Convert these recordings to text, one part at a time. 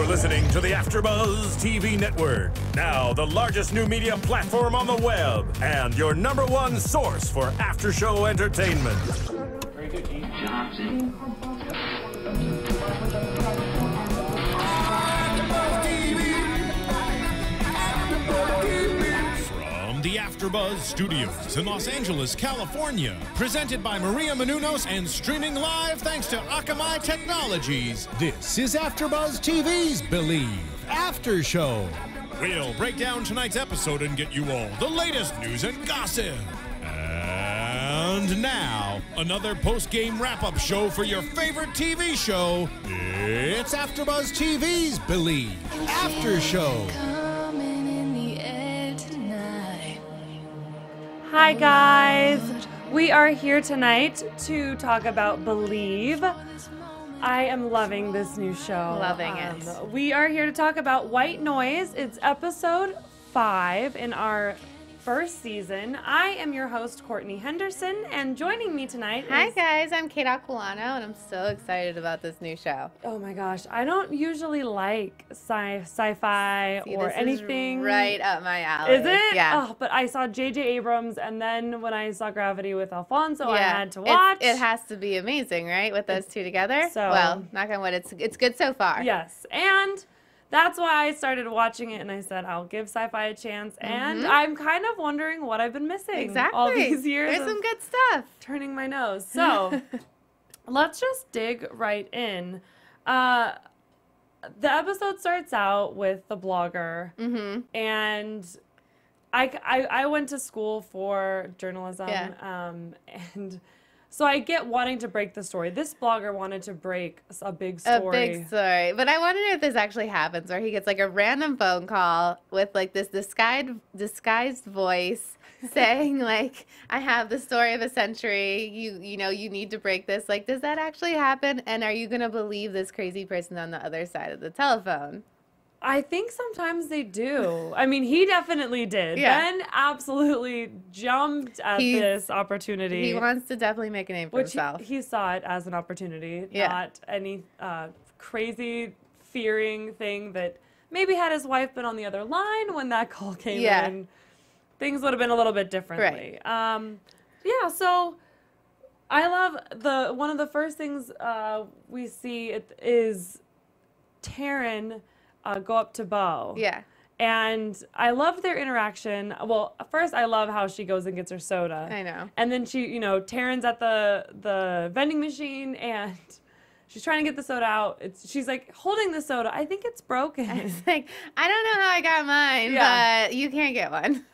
You're listening to the AfterBuzz TV network. Now, the largest new media platform on the web and your #1 source for after-show entertainment. Very good, Keith. Johnson. From the AfterBuzz Studios in Los Angeles, California, presented by Maria Menounos and streaming live thanks to Akamai Technologies. This is AfterBuzz TV's Believe After Show. We'll break down tonight's episode and get you all the latest news and gossip. And now, another post-game wrap-up show for your favorite TV show. It's AfterBuzz TV's Believe After Show. Hi guys, we are here tonight to talk about Believe. I am loving this new show. Loving it. We are here to talk about White Noise. It's episode 5 in our first season. I am your host, Courtney Henderson, and joining me tonight Hi is... guys, I'm Kate Aquilano, and I'm so excited about this new show. Oh my gosh, I don't usually like sci-fi or anything. Is right up my alley. Is it? Yeah. Oh, but I saw J.J. Abrams, and then when I saw Gravity with Alfonso, I had to watch. It has to be amazing, right, with those two together? So, well, knock on wood, it's good so far. Yes, and that's why I started watching it, and I said I'll give sci-fi a chance, and I'm kind of wondering what I've been missing Exactly. all these years. There's some good stuff. Turning my nose. So let's just dig right in. The episode starts out with the blogger, and I went to school for journalism, and so I get wanting to break the story. This blogger wanted to break a big story. A big story. But I wonder if this actually happens, where he gets like a random phone call with like this disguised voice saying like, I have the story of a century. You know, you need to break this. Like, does that actually happen? And are you going to believe this crazy person on the other side of the telephone? I think sometimes they do. I mean, he definitely did. Yeah. Ben absolutely jumped at this opportunity. He wants to definitely make a name for himself. He saw it as an opportunity, not any crazy fearing thing that maybe had his wife been on the other line when that call came in, things would have been a little bit differently. Right. So I love one of the first things we see is Taran go up to Bo. Yeah. And I love their interaction. Well, first I love how she goes and gets her soda. I know. And then she, Taran's at the vending machine and she's trying to get the soda out. She's like holding the soda. I think it's broken. It's like, I don't know how I got mine, but you can't get one.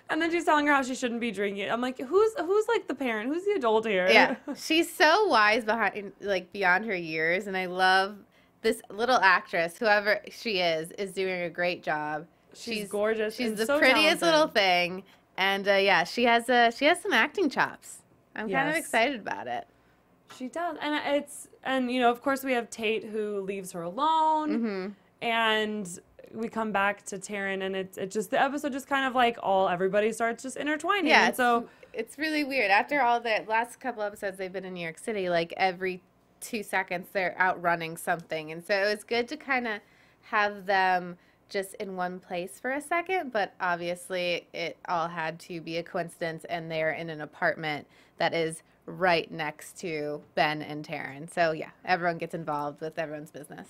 And then she's telling her how she shouldn't be drinking it. I'm like, who's like the parent? Who's the adult here? Yeah. She's so wise beyond her years, and I love this little actress, whoever she is doing a great job. She's gorgeous. She's the so prettiest talented. little thing, and she has some acting chops. I'm kind of excited about it. She does, and of course we have Tate who leaves her alone, and we come back to Taran, and it just the episode just kind of like everybody starts just intertwining. Yeah, and so it's really weird. After all the last couple episodes they've been in New York City, like every 2 seconds they're outrunning something, and so it was good to kind of have them just in one place for a second, but obviously it all had to be a coincidence, and they're in an apartment that is right next to Ben and Taran. So yeah, everyone gets involved with everyone's business.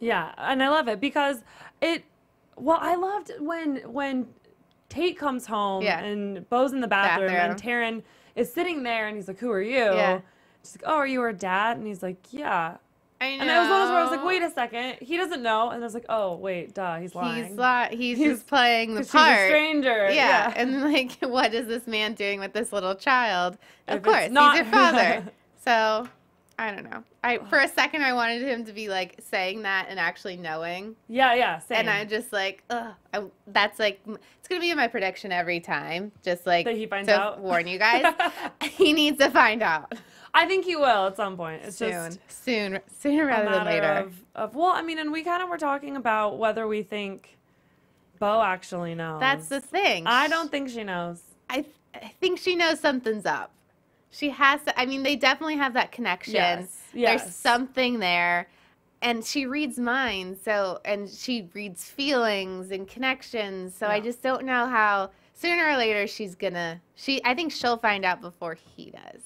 Yeah, and I love it because I loved when Tate comes home and Bo's in the bathroom and Taran is sitting there and he's like, "Who are you?" Yeah. She's like, "Oh, are you her dad?" And he's like, "Yeah." I know. And it was one of those where I was like, "Wait a second, he doesn't know." And I was like, "Oh, wait, duh, he's lying." He's just playing the part. She's a stranger. Yeah. And like, what is this man doing with this little child? Of course, he's not your father. So, I don't know. For a second, I wanted him to be like saying that and actually knowing. Yeah, same. And I'm just like, ugh. That's like, it's going to be in my prediction every time. Just like, that he finds to out? warn you guys. He needs to find out. I think he will at some point. It's sooner rather than later. And we kind of were talking about whether we think Bo actually knows. That's the thing. I don't think she knows. I think she knows something's up. She has to. I mean, they definitely have that connection. Yes. There's something there. and she reads minds, and she reads feelings and connections. So I just don't know how sooner or later I think she'll find out before he does.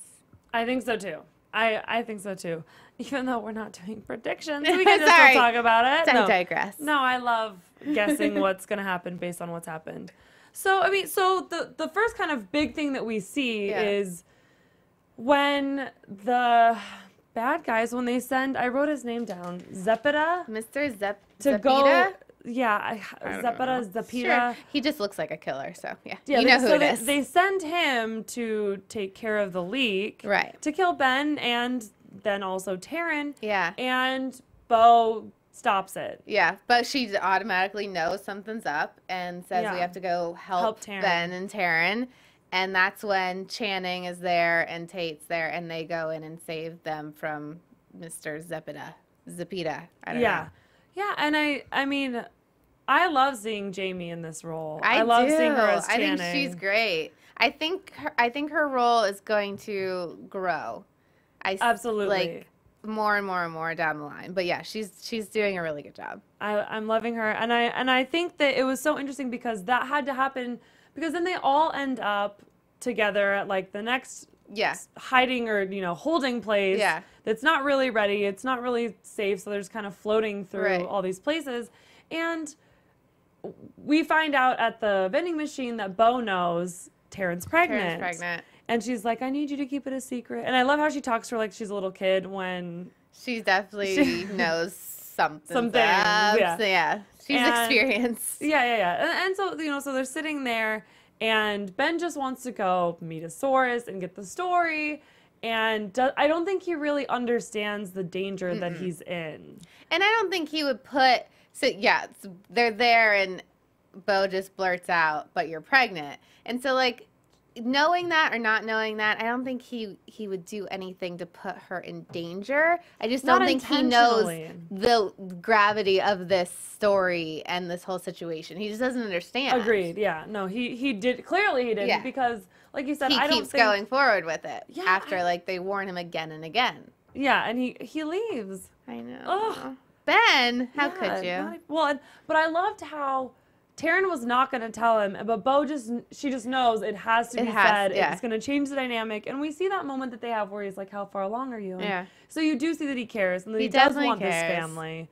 I think so too. I think so too. Even though we're not doing predictions, we can just still talk about it. I digress. No, I love guessing what's going to happen based on what's happened. So, I mean, the first kind of big thing that we see is when the bad guys, when they send, I wrote his name down, Zepeda. Mr. To go, yeah, Zepeda, Zepeda. Sure. He just looks like a killer, so yeah. You know who it is. They send him to take care of the leak. Right. To kill Ben and then also Taran. Yeah. And Bo stops it. Yeah, but she automatically knows something's up and says we have to go help Ben and Taran. And that's when Channing is there and Tate's there, and they go in and save them from Mr. Zepeda. I don't know. Yeah, and I mean, I love seeing Jamie in this role. I love do. seeing her as Channing. I think she's great. I think her role is going to grow. Absolutely. Like more and more and more down the line. But yeah, she's doing a really good job. I'm loving her, and I think that it was so interesting because that had to happen because then they all end up together at like the next hiding or holding place that's not really ready, it's not really safe, so they're just kind of floating through all these places. And we find out at the vending machine that Bo knows Taran's pregnant. And she's like, I need you to keep it a secret. And I love how she talks to her like she's a little kid when she definitely knows something. Yeah. So yeah, she's experienced. Yeah. And so so they're sitting there. And Ben just wants to go meet a source and get the story. And I don't think he really understands the danger that he's in. And I don't think he would put... So, yeah, they're there and Bo just blurts out, but you're pregnant. And so, like, knowing that or not knowing that, I don't think he would do anything to put her in danger. I just don't think he knows the gravity of this story and this whole situation. He just doesn't understand. Agreed. Yeah. No, he did. Clearly he didn't because, like you said, I don't think... He keeps going forward with it after, like, they warn him again and again. Yeah, and he leaves. I know. Ugh. Ben, how could you? But I loved how... Taran was not going to tell him, but Bo she just knows it has to be said. It's going to change the dynamic. And we see that moment that they have where he's like, how far along are you? And so you do see that he cares and that he does want this family.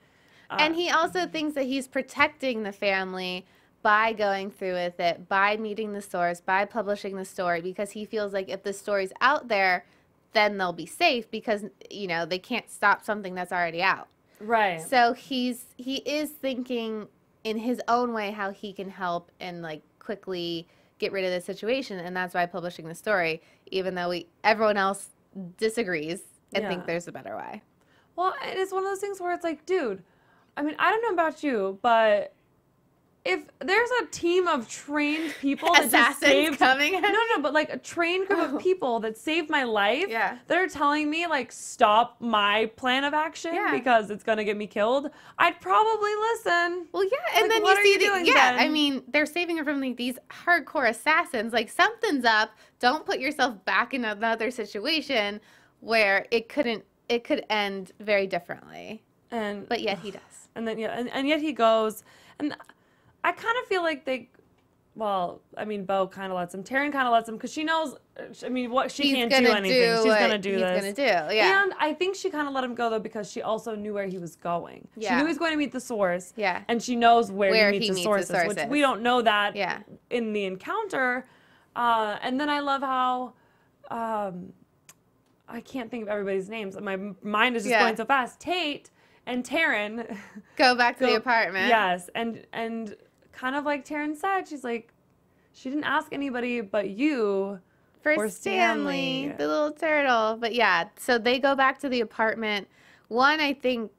And he also thinks that he's protecting the family by going through with it, by meeting the source, by publishing the story, because he feels like if the story's out there, then they'll be safe because, they can't stop something that's already out. Right. So he is thinking in his own way how he can help and like quickly get rid of the situation, and that's why publishing the story, even though everyone else disagrees and think there's a better way. Well, it's one of those things where it's like, dude, I mean, I don't know about you, but if there's a team of trained people that just saved coming but like a trained group of people that saved my life that are telling me like stop my plan of action because it's gonna get me killed, I'd probably listen. Well, yeah, and then what you see doing then? I mean, they're saving her from like these hardcore assassins. Like something's up. Don't put yourself back in another situation where it could end very differently. But yet he does. And then and yet he goes. And I kind of feel like Bo kind of lets him. Taran kind of lets him because she knows, she can't do anything. She's going to do this. He's going to do, yeah. And I think she kind of let him go, though, because she also knew where he was going. Yeah. She knew he was going to meet the source. Yeah. And she knows where he meets the sources, which we don't know that in the encounter. And then I love how, I can't think of everybody's names. My mind is just going so fast. Tate and Taran go back to the apartment. Yes. And kind of like Taran said, she's like, she didn't ask anybody but you for Stanley, the little turtle. But yeah, so they go back to the apartment. One, I think,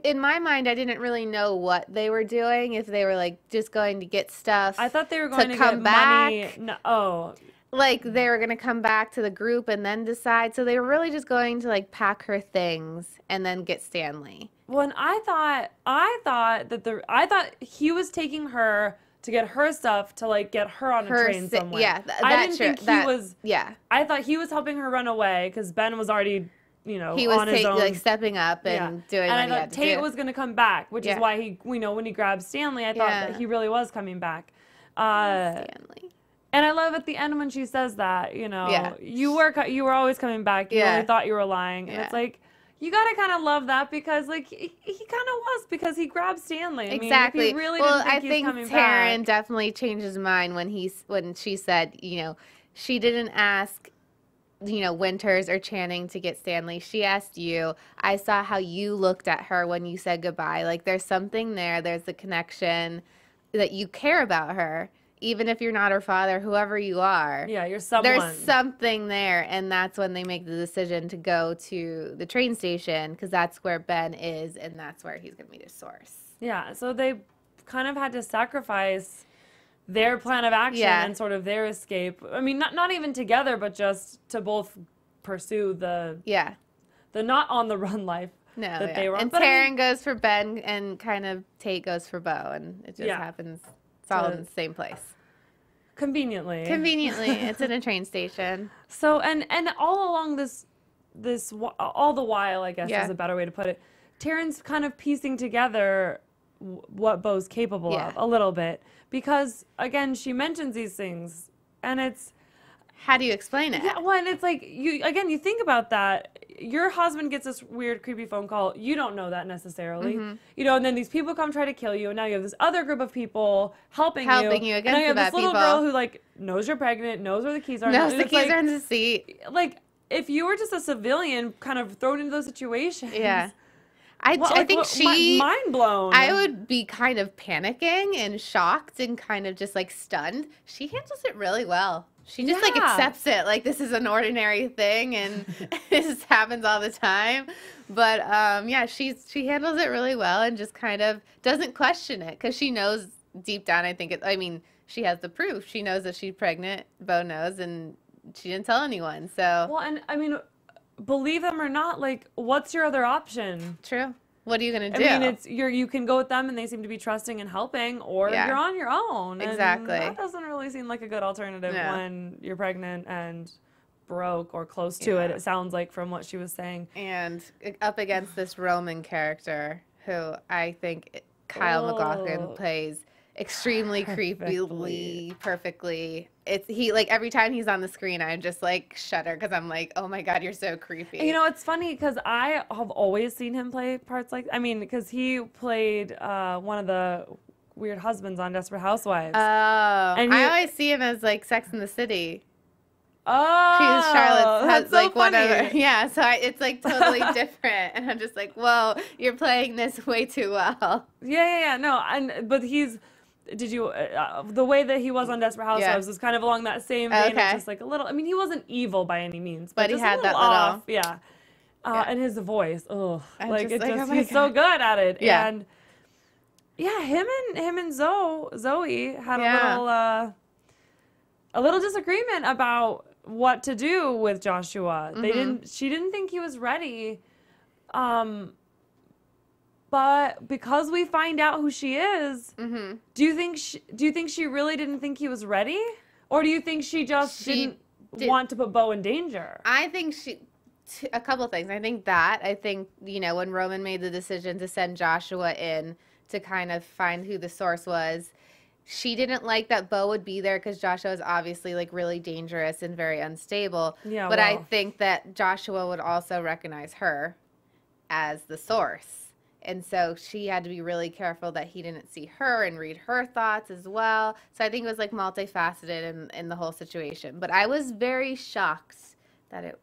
in my mind, I didn't really know what they were doing. If they were like just going to get stuff. I thought they were going to come get back. money. Like they were going to come back to the group and then decide. So they were really just going to like pack her things and then get Stanley. Well, and I thought he was taking her to get her stuff to like get her on a train somewhere. Yeah, I didn't think he was. Yeah, I thought he was helping her run away because Ben was already he was on his own, like stepping up and doing. And what I thought Tate was going to come back, which is why he, when he grabbed Stanley, I thought that he really was coming back. Stanley. And I love at the end when she says that, you were always coming back. You only thought you were lying, and it's like. You gotta kind of love that because, like, he kind of was because he grabbed Stanley. Exactly. I mean, he really didn't think he was coming back. Taran definitely changed his mind when she said, she didn't ask, Winters or Channing to get Stanley. She asked you. I saw how you looked at her when you said goodbye. Like, there's something there. There's a connection that you care about her. Even if you're not her father, whoever you are. Yeah, you're someone. There's something there, and that's when they make the decision to go to the train station because that's where Ben is, and that's where he's going to meet his source. Yeah, so they kind of had to sacrifice their plan of action and sort of their escape. I mean, not even together, but just to both pursue the not on the run life that they were on. And Taran goes for Ben, and kind of Tate goes for Bo, and it just happens. It's all in the same place. Conveniently. It's in a train station. So, and all along all the while, I guess is a better way to put it, Taran's kind of piecing together what Bo's capable of a little bit. Because, again, she mentions these things, and it's... How do you explain it? Yeah, well, and it's like, you think about that. Your husband gets this weird, creepy phone call. You don't know that necessarily. Mm-hmm. And then these people come try to kill you, and now you have this other group of people helping you against and now you have this little girl who, like, knows you're pregnant, knows where the keys are. Knows the keys are in the seat. Like, if you were just a civilian kind of thrown into those situations... Yeah. I think mind blown. I would be kind of panicking and shocked and kind of just, like, stunned. She handles it really well. She just, like, accepts it. Like, this is an ordinary thing, and this happens all the time. But, she handles it really well and just kind of doesn't question it because she knows deep down, she has the proof. She knows that she's pregnant. Bo knows, and she didn't tell anyone, so. Well, and, I mean, believe them or not, like, what's your other option? True. What are you going to do? I mean, you can go with them and they seem to be trusting and helping, or you're on your own. Exactly. And that doesn't really seem like a good alternative when you're pregnant and broke or close to it, it sounds like, from what she was saying. And up against this Roman character who I think Kyle MacLachlan plays extremely creepily, perfectly. He like every time he's on the screen, I just like shudder because I'm like, oh my God, you're so creepy. It's funny because I have always seen him play parts like, because he played one of the weird husbands on Desperate Housewives. Oh, and I always see him as like Sex in the City. Oh, she's Charlotte's like so one of her. Yeah, so it's like totally different, and I'm just like, whoa, you're playing this way too well. Yeah. No, but he's. Did you the way that he was on Desperate Housewives was kind of along that same vein of just like a little. I mean, he wasn't evil by any means, but he had that off, little. And his voice, he's so good at it. Yeah. And him and Zoe had a little disagreement about what to do with Joshua. She didn't think he was ready. But because we find out who she is, do you think she really didn't think he was ready, or do you think she didn't want to put Bo in danger? I think a couple of things. I think when Roman made the decision to send Joshua in to kind of find who the source was, she didn't like that Bo would be there because Joshua is obviously like really dangerous and very unstable. Yeah, but I think that Joshua would also recognize her as the source. And so she had to be really careful that he didn't see her and read her thoughts as well. So I think it was like multifaceted in the whole situation. But I was very shocked that it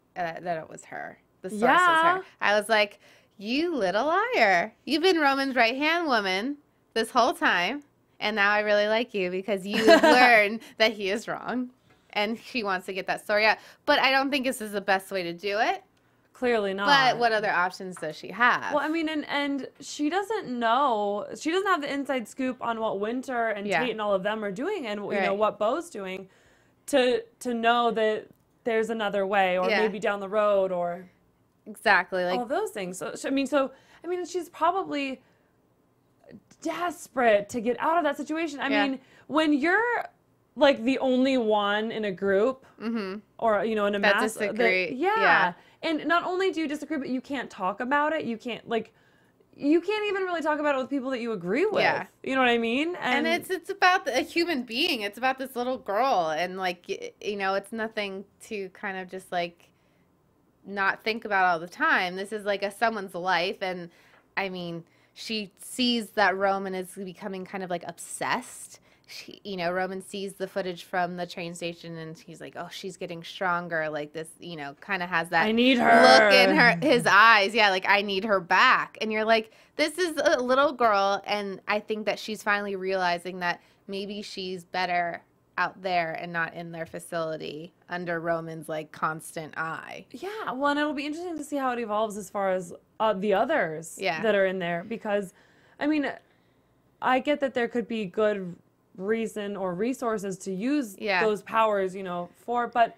was her. The source was her. I was like, you little liar. You've been Roman's right-hand woman this whole time. And now I really like you because you learned that he is wrong. And she wants to get that story out. But I don't think this is the best way to do it. Clearly not. But what other options does she have? Well, I mean, and she doesn't know. She doesn't have the inside scoop on what Winter and Tate and all of them are doing, and what Bo's doing, to know that there's another way, or maybe down the road, or exactly like all those things. So I mean, she's probably desperate to get out of that situation. I mean, when you're like the only one in a group, or in a That mass. disagree. Yeah. And not only do you disagree, but you can't talk about it. You can't even really talk about it with people that you agree with. Yeah. You know what I mean? And it's about a human being. It's about this little girl, and like it's nothing to kind of just like not think about all the time. This is like someone's life, and I mean, she sees that Roman is becoming kind of like obsessed. Roman sees the footage from the train station, and he's like, oh, she's getting stronger. Like this, kind of has that I need her look in his eyes. Yeah, like I need her back. And you're like, this is a little girl, and I think that she's finally realizing that maybe she's better out there and not in their facility under Roman's like constant eye. Yeah, well, and it'll be interesting to see how it evolves as far as the others that are in there, because, I mean, I get that there could be good reason or resources to use those powers, for, but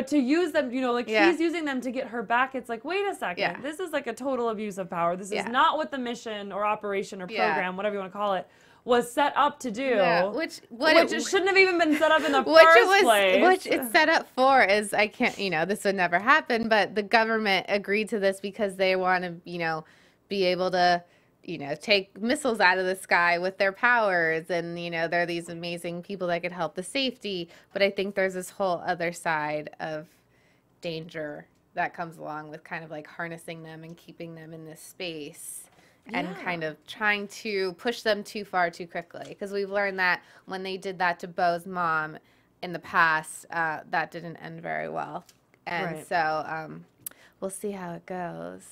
to use them, he's using them to get her back. It's like, wait a second, this is like a total abuse of power. This is not what the mission or operation or program, whatever you want to call it, was set up to do. Yeah. Which it shouldn't have even been set up in the first place. Which it's set up for is, I can't, this would never happen, but the government agreed to this because they want to, be able to, take missiles out of the sky with their powers, and they're these amazing people that could help the safety. But I think there's this whole other side of danger that comes along with kind of like harnessing them and keeping them in this space and kind of trying to push them too far too quickly, because we've learned that when they did that to Beau's mom in the past, that didn't end very well, and so we'll see how it goes.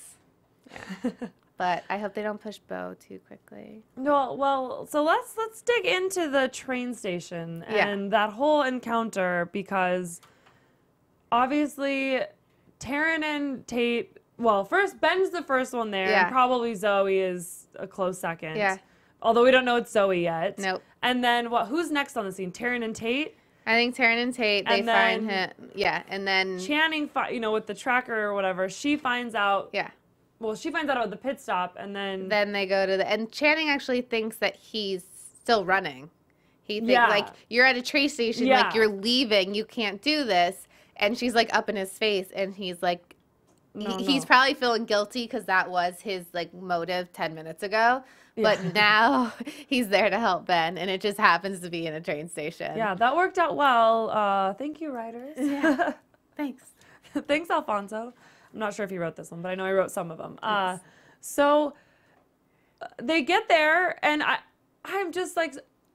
Yeah. But I hope they don't push Beau too quickly. No, well, so let's dig into the train station and that whole encounter, because obviously Taran and Tate, well, first Ben's the first one there, and probably Zoe is a close second. Yeah. Although we don't know it's Zoe yet. Nope. And then who's next on the scene? Taran and Tate? I think Taran and Tate, they find him. Yeah, and then Channing, with the tracker or whatever, she finds out. Yeah. Well, she finds out about the pit stop, and then they go to and Channing actually thinks that he's still running. He thinks like, you're at a train station, like you're leaving, you can't do this. And she's like up in his face, and he's like, he's probably feeling guilty because that was his like motive 10 minutes ago. But now he's there to help Ben, and it just happens to be in a train station. Yeah, that worked out well. Thank you, writers. Yeah. Thanks. Thanks, Alfonso. I'm not sure if he wrote this one, but I know he wrote some of them. So they get there, and I'm just like,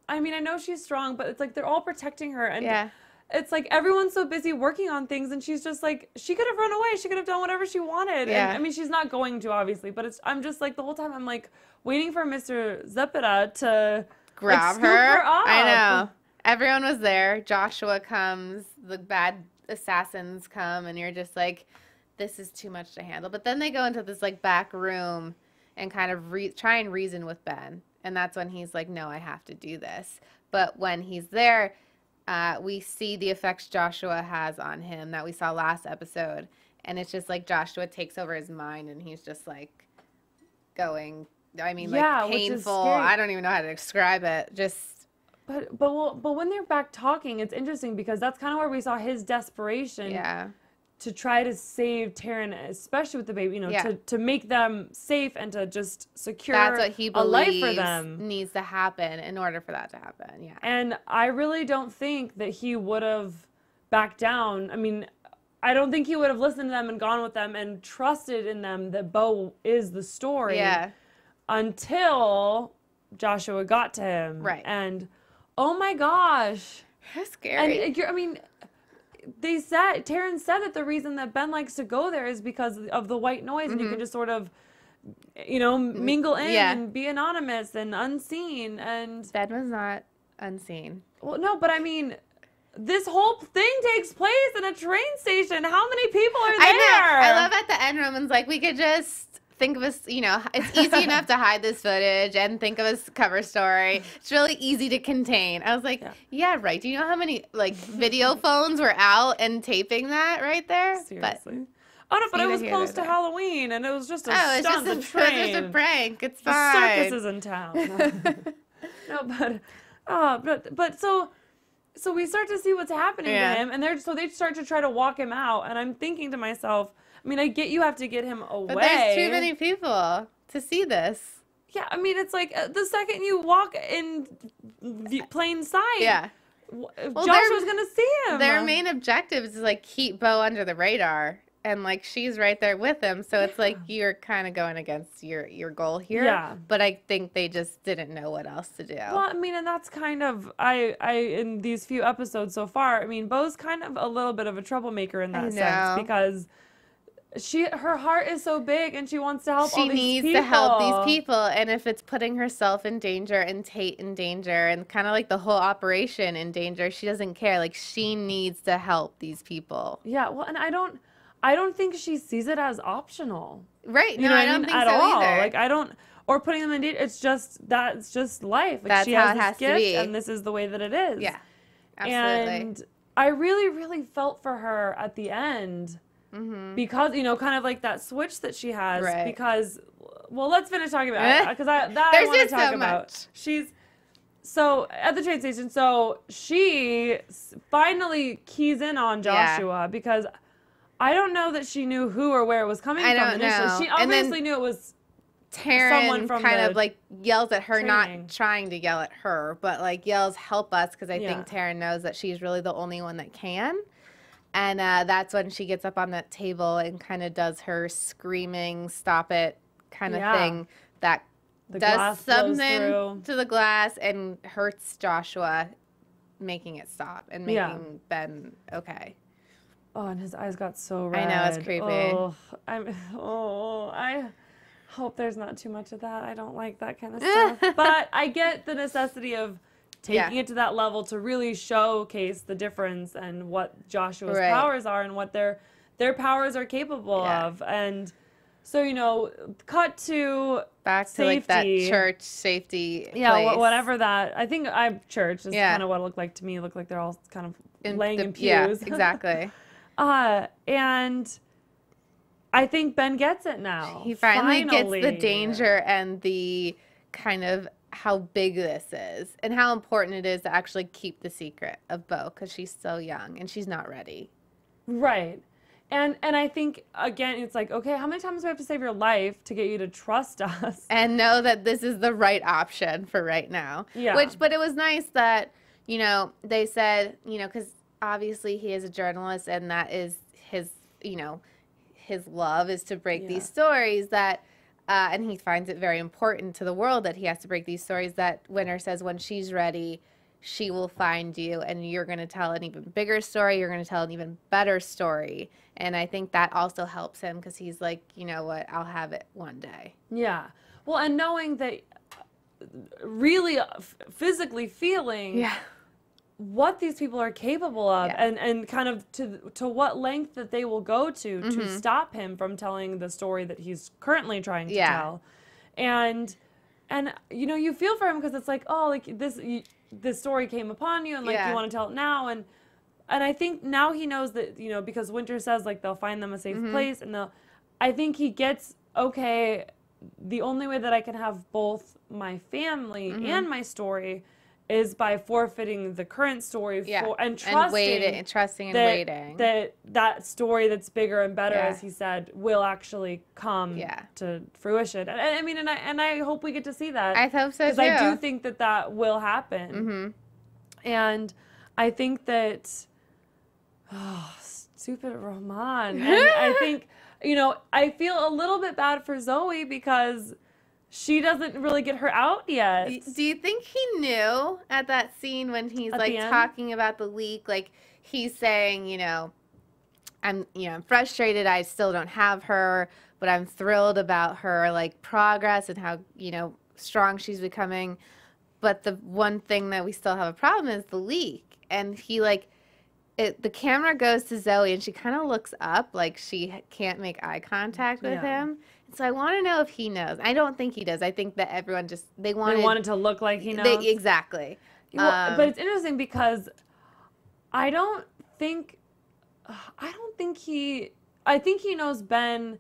I mean, I know she's strong, but it's like they're all protecting her, and it's like everyone's so busy working on things, and she's just like, she could have run away, she could have done whatever she wanted. Yeah. And, I mean, she's not going to, obviously, but I'm just like, the whole time I'm like waiting for Mr. Zepeda to grab her up. I know. Everyone was there. Joshua comes, the bad assassins come, and you're just like, this is too much to handle. But then they go into this like back room and kind of try and reason with Ben. And that's when he's like, no, I have to do this. But when he's there, we see the effects Joshua has on him that we saw last episode. And it's just like Joshua takes over his mind, and he's just like going, I mean, like painful. I don't even know how to describe it. Just. But when they're back talking, it's interesting because that's kind of where we saw his desperation. Yeah. To try to save Taran, especially with the baby, to make them safe and to just secure that's what he a life for them needs to happen in order for that to happen. Yeah. And I really don't think that he would have backed down. I mean, I don't think he would have listened to them and gone with them and trusted in them that Beau is the story. Yeah. Until Joshua got to him. Right. And oh my gosh. That's scary. And I mean, Taran said that the reason that Ben likes to go there is because of the white noise, and you can just sort of, mingle in and be anonymous and unseen. And Ben was not unseen. Well, no, but I mean, this whole thing takes place in a train station. How many people are there? I know. I love at the end, Roman's like, we could just think of us, it's easy enough to hide this footage and think of a cover story. It's really easy to contain. I was like, yeah right. Do you know how many video phones were out and taping that right there? Seriously. Oh no, but it was close to Halloween, and it was just a stunt. It was just a prank. It's fine. The circus is in town. No, but so so we start to see what's happening to him, and they start to try to walk him out, and I'm thinking to myself, I mean, I get you have to get him away. But there's too many people to see this. Yeah, I mean, it's like the second you walk in plain sight, Joshua's gonna see him. Their main objective is to like keep Bo under the radar, and like she's right there with him. So it's like you're kind of going against your goal here. Yeah. But I think they just didn't know what else to do. Well, I mean, and that's kind of I in these few episodes so far. I mean, Bo's kind of a little bit of a troublemaker in that sense because her heart is so big and she wants to help all these people. She needs to help these people, and if it's putting herself in danger and Tate in danger and kind of like the whole operation in danger, she doesn't care. Like she needs to help these people. Yeah, well, and I don't think she sees it as optional. Right. No, I don't think so either. Like I don't, or putting them in danger. It's just life. Like that's she how has it has this to gift, be. and this is the way that it is. Yeah, absolutely. And I really, really felt for her at the end. Because, kind of like that switch that she has. Right. Because, well, let's finish talking about it. Because I want to talk about. So, at the train station, so she finally keys in on Joshua because I don't know that she knew who or where it was coming from initially. Know. She obviously knew it was Taran someone from kind of like yells at her, training. not trying to yell at her, but like yells, help us, because I think Taran knows that she's really the only one that can. And that's when she gets up on that table and kind of does her screaming, stop it kind of thing that does something to the glass and hurts Joshua, making it stop and making Ben okay. Oh, and his eyes got so red. I know, it's creepy. I hope there's not too much of that. I don't like that kind of stuff. But I get the necessity of taking it to that level to really showcase the difference and what Joshua's powers are and what their powers are capable of. And so, cut to back safety. To like that church safety Yeah, place. whatever that. I think church is kind of what it looked like to me. It looked like they're all kind of laying in pews. Yeah, exactly. And I think Ben gets it now. He finally gets the danger and the kind of how big this is and how important it is to actually keep the secret of Bo because she's so young and she's not ready. Right. And I think, again, it's like, okay, how many times do we have to save your life to get you to trust us? And know that this is the right option for right now. Yeah. But it was nice that, they said, because obviously he is a journalist and that is his, his love is to break these stories that, and he finds it very important to the world that he has to break these stories that Winter says when she's ready, she will find you and you're going to tell an even bigger story. You're going to tell an even better story. And I think that also helps him because he's like, you know what, I'll have it one day. Yeah. Well, and knowing that really physically feeling what these people are capable of and kind of to what length that they will go to stop him from telling the story that he's currently trying to tell. And you feel for him because it's like, oh, like this story came upon you and like you want to tell it now. And I think now he knows that, because Winter says like they'll find them a safe place and I think he gets, okay, the only way that I can have both my family and my story is by forfeiting the current story and trusting waiting that story that's bigger and better, as he said, will actually come to fruition. And I mean, and I hope we get to see that. I hope so too. Because I do think that will happen. And I think that, stupid Roman. And I think, I feel a little bit bad for Zoe because she doesn't really get her out yet. Do you think he knew at that scene when he's like talking about the leak? Like he's saying, I'm frustrated. I still don't have her, but I'm thrilled about her like progress and how, strong she's becoming. But the one thing that we still have a problem is the leak. And he the camera goes to Zoe and she kind of looks up like she can't make eye contact with him. So I want to know if he knows. I don't think he does. I think that everyone they wanted to look like he knows. Exactly. But it's interesting because I think he knows Ben.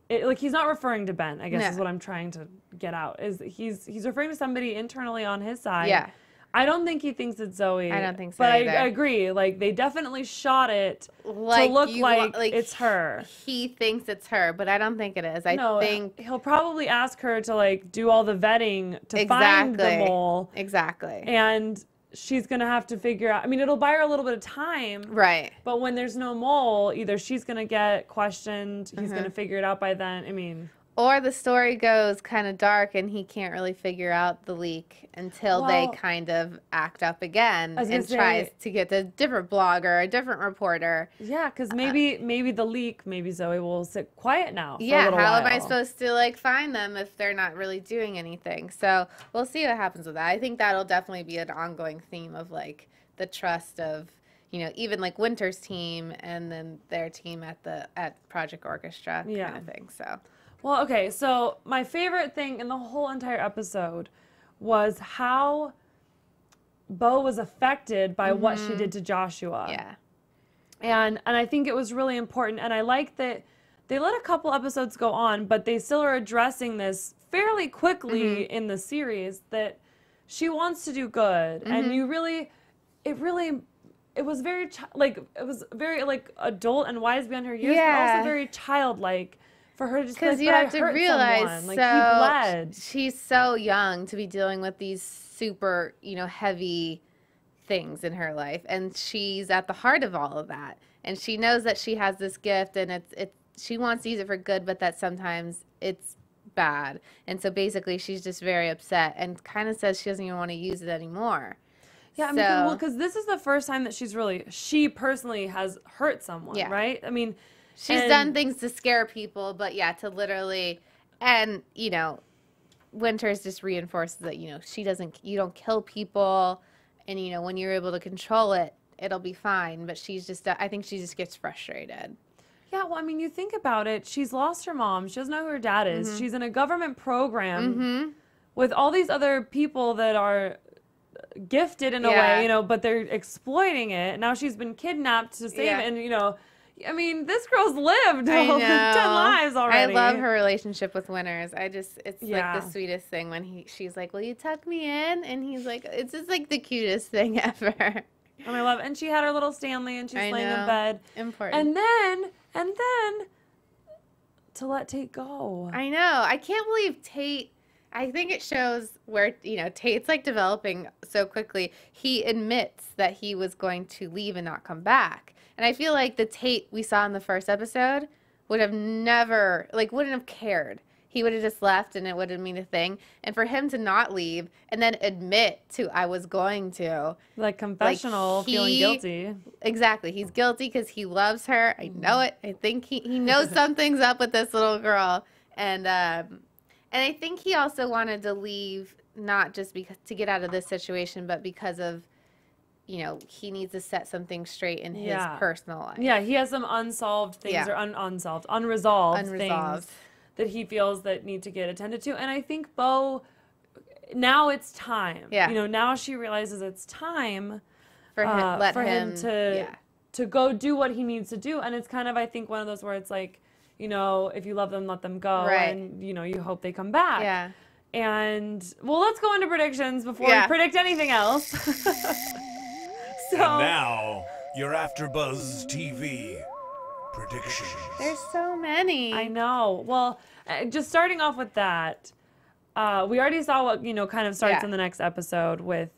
He's not referring to Ben, I guess is what I'm trying to get out. Is he's referring to somebody internally on his side. Yeah. I don't think he thinks it's Zoe. I don't think so but either. I agree. Like, they definitely shot it Like, to look you like want- it's her. He thinks it's her, but I don't think it is. I No, think he'll probably ask her to, like, do all the vetting to find the mole. Exactly. And she's going to have to figure out. I mean, it'll buy her a little bit of time. Right. But when there's no mole, either she's going to get questioned, he's Mm-hmm. going to figure it out by then. I mean... Or the story goes kind of dark and he can't really figure out the leak until they Well, kind of act up again I was gonna and tries say- to get the different blogger, a different reporter. Yeah, because maybe the leak, maybe Zoe will sit quiet now for a Yeah, little how am I while. supposed to like find them if they're not really doing anything? So we'll see what happens with that. I think that'll definitely be an ongoing theme of like the trust of, you know, even like Winter's team and then their team at Project Orchestra Yeah. kind of thing. So Well, okay, so my favorite thing in the whole entire episode was how Bo was affected by what she did to Joshua. yeah. And I think it was really important. And I like that they let a couple episodes go on, but they still are addressing this fairly quickly in the series that she wants to do good. And you really, it was very, it was very, like, adult and wise beyond her years, but Yeah. also very childlike for her to just be like, Because you "But I have to hurt realize, someone." Like, he bled. she's so young to be dealing with these super, you know, heavy things in her life, and she's at the heart of all of that. And she knows that she has this gift, and it's she wants to use it for good, but that sometimes it's bad. And so basically, she's just very upset and kind of says she doesn't even want to use it anymore. Yeah, I mean, So- well, because this is the first time that she personally has hurt someone, Yeah. right? I mean, She's and- done things to scare people, but yeah, to literally, and you know, Winters just reinforces that, you know, you don't kill people, and you know, when you're able to control it, it'll be fine. But I think she just gets frustrated. Yeah, well, I mean, you think about it. She's lost her mom. She doesn't know who her dad is. She's in a government program with all these other people that are gifted in a Yeah. way, you know, but they're exploiting it. Now she's been kidnapped to save Yeah. it, and, you know, I mean, this girl's lived I know. 10 lives already. I love her relationship with Winters. It's Yeah. like the sweetest thing when she's like, "Will you tuck me in?" And he's like, it's just like the cutest thing ever. And I love it. And she had her little Stanley, and she's I laying in know. bed. Important. And then to let Tate go. I know. I can't believe Tate. I think it shows where, you know, Tate's like developing so quickly. He admits that he was going to leave and not come back. And I feel like the Tate we saw in the first episode would have never, like, wouldn't have cared. He would have just left and it wouldn't mean a thing. And for him to not leave and then admit to, I was going to. Like confessional, feeling he- guilty. Exactly. He's guilty because he loves her. I know it. I think he knows something's up with this little girl. And I think he also wanted to leave, not just because to get out of this situation, but because of, you know, he needs to set something straight in his Yeah. personal life. Yeah, he has some unsolved things Yeah. or unresolved Unresolved. things that he feels that need to get attended to. And I think Bo, now it's time. Yeah. You know, now she realizes it's time For him, for him to yeah. to go do what he needs to do. And it's kind of, I think, one of those where it's like, you know, if you love them, let them go. Right. And, you know, you hope they come back. Yeah. And, well, let's go into predictions before Yeah. we predict anything else. So, And now, your AfterBuzz TV predictions. There's so many. I know. Well, just starting off with that, we already saw what, you know, kind of starts Yeah. in the next episode with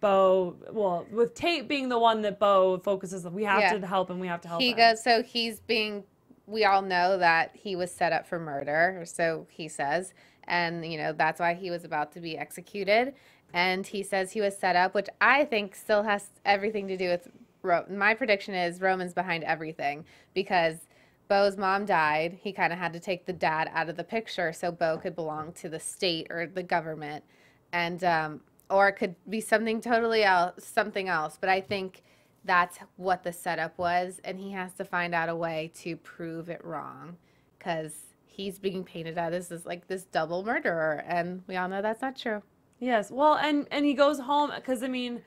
Bo, well, with Tate being the one that Bo focuses on. We have Yeah. to help him. We have to help He him. goes, so we all know that he was set up for murder, or so he says. And, you know, that's why he was about to be executed. And he says he was set up, which I think still has everything to do with, my prediction is Roman's behind everything. Because Bo's mom died. He kind of had to take the dad out of the picture so Bo could belong to the state or the government. And, or it could be something totally else, something else. But I think that's what the setup was, and he has to find out a way to prove it wrong, because he's being painted out as like this double murderer, and we all know that's not true. Yes. Well, and he goes home because, I mean,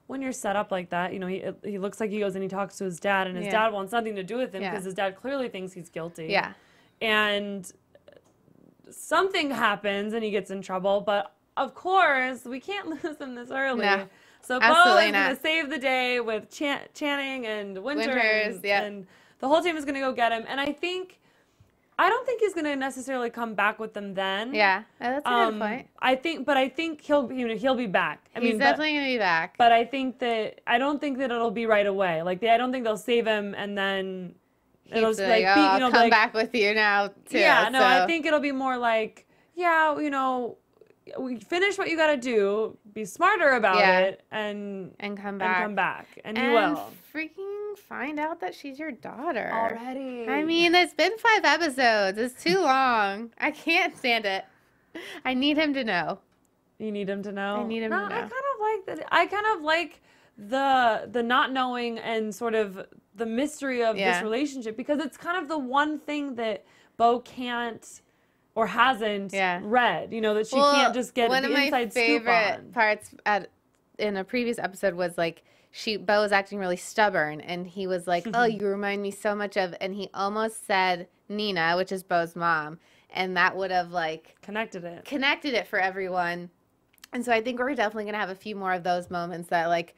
when you're set up like that, you know, he looks like he goes and he talks to his dad, and his Yeah. dad wants nothing to do with him Yeah. because his dad clearly thinks he's guilty. Yeah. And something happens and he gets in trouble, but of course, we can't lose him this early. No, So Bo absolutely is going not. to save the day with Channing and Winters, yep. and the whole team is going to go get him. And I don't think he's going to necessarily come back with them then. Yeah, that's a good point. I think he'll be back. He's definitely going to be back. But I don't think that it'll be right away. Like I don't think they'll save him and then it'll He's like I'll come back with you now too. Yeah, no, so. I think it'll be more like, yeah, we finish what you got to do, be smarter about it, and come back. And you will. Freaking find out that she's your daughter. Already. I mean, it's been 5 episodes. It's too long. I can't stand it. I need him to know. You need him to know? I need him to know. I kind of like that. I kind of like the not knowing and sort of the mystery of this relationship, because it's kind of the one thing that Bo can't or hasn't read, that she can't just get the inside scoop on. One of my favorite parts in a previous episode was like, Bo was acting really stubborn, and he was like, oh, you remind me so much of, and he almost said Nina, which is Bo's mom, and that would have like connected it for everyone. And so I think we're definitely going to have a few more of those moments that like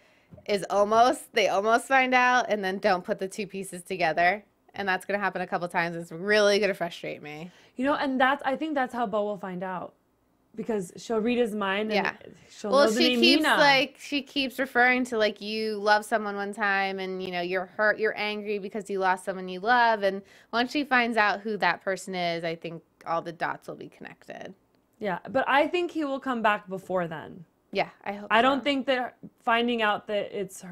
they almost find out and then don't put the two pieces together. And that's going to happen a couple times. It's really going to frustrate me. And I think that's how Bo will find out, because she'll read his mind and she'll know the name Nina. She keeps referring to like, you love someone one time and you're hurt, you're angry because you lost someone you love. And once she finds out who that person is, I think all the dots will be connected. Yeah, but I think he will come back before then. Yeah, I hope I don't think that finding out that it's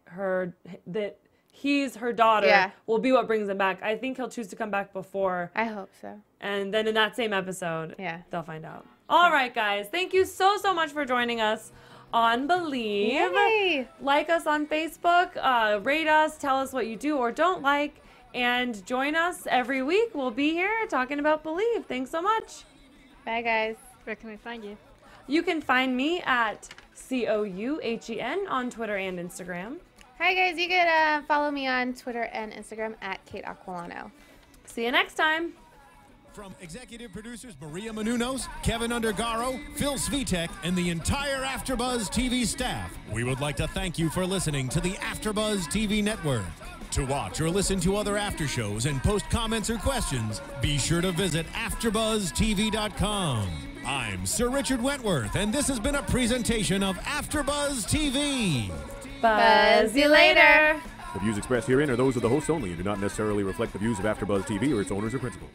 her that he's her daughter will be what brings him back. I think he'll choose to come back before. I hope so. And then in that same episode, they'll find out. All right, guys. Thank you so much for joining us on Believe. Yay. Like us on Facebook. Rate us. Tell us what you do or don't like. And join us every week. We'll be here talking about Believe. Thanks so much. Bye, guys. Where can we find you? You can find me at COUHEN on Twitter and Instagram. Hi, guys. You can follow me on Twitter and Instagram at Kate Aquilano. See you next time. From executive producers Maria Menounos, Kevin Undergaro, Phil Svitek, and the entire AfterBuzz TV staff, we would like to thank you for listening to the AfterBuzz TV network. To watch or listen to other after shows and post comments or questions, be sure to visit AfterBuzzTV.com. I'm Sir Richard Wentworth, and this has been a presentation of AfterBuzz TV. Buzz you later. The views expressed herein are those of the hosts only and do not necessarily reflect the views of AfterBuzz TV or its owners or principals.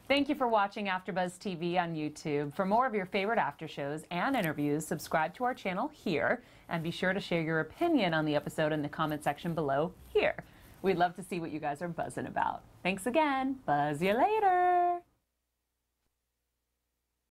Thank you for watching AfterBuzz TV on YouTube. For more of your favorite after shows and interviews, subscribe to our channel here, and be sure to share your opinion on the episode in the comment section below here. We'd love to see what you guys are buzzing about. Thanks again. Buzz you later.